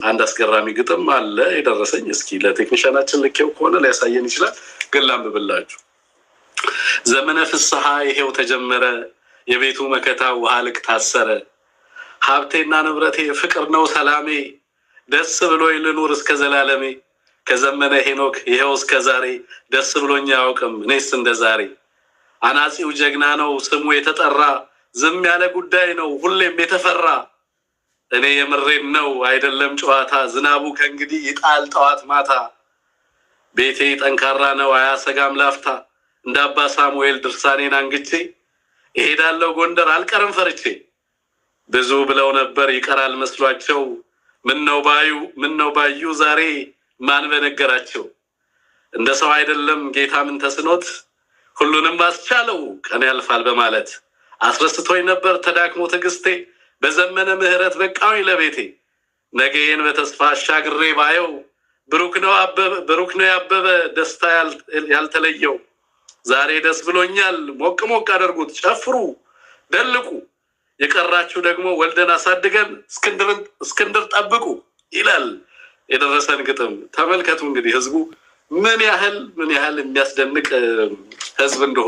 አንድ አስገራሚ ግጥም አለ የደረሰኝ። እስኪ ለቴክኒሻናችን ልኬው ከሆነ ሊያሳየን ይችላል። ግን ላንብብላችሁ። ዘመነ ፍስሐ ይሄው ተጀመረ፣ የቤቱ መከታ ውሃ ልክ ታሰረ። ሀብቴና ንብረቴ ፍቅር ነው ሰላሜ፣ ደስ ብሎኝ ልኑር እስከ ዘላለሜ። ከዘመነ ሄኖክ ይሄው እስከ ዛሬ፣ ደስ ብሎኝ አያውቅም እኔስ እንደ ዛሬ። አናጺው ጀግና ነው ስሙ የተጠራ፣ ዝም ያለ ጉዳይ ነው ሁሌም የተፈራ። እኔ የምሬን ነው አይደለም ጨዋታ፣ ዝናቡ ከእንግዲህ ይጣል ጠዋት ማታ። ቤቴ ጠንካራ ነው አያሰጋም ላፍታ፣ እንደ አባ ሳሙኤል ድርሳኔን አንግቼ እሄዳለሁ ጎንደር አልቀርም ፈርቼ። ብዙ ብለው ነበር ይቀራል መስሏቸው፣ ምነው ባዩ ዛሬ ማን በነገራቸው። እንደ ሰው አይደለም ጌታ ምን ተስኖት፣ ሁሉንም አስቻለው ቀን ያልፋል በማለት። አስረስቶኝ ነበር ተዳክሞ ትዕግስቴ፣ በዘመነ ምህረት በቃኝ ለቤቴ። ነገዬን በተስፋ አሻግሬ ባየው፣ ብሩክ ነው ያበበ ደስታ ያልተለየው። ዛሬ ደስ ብሎኛል ሞቅ ሞቅ አድርጉት ጨፍሩ ደልቁ፣ የቀራችሁ ደግሞ ወልደን አሳድገን እስክንድር ጠብቁ ይላል የደረሰን ግጥም። ተመልከቱ እንግዲህ ህዝቡ ምን ያህል የሚያስደንቅ ህዝብ እንደሆነ።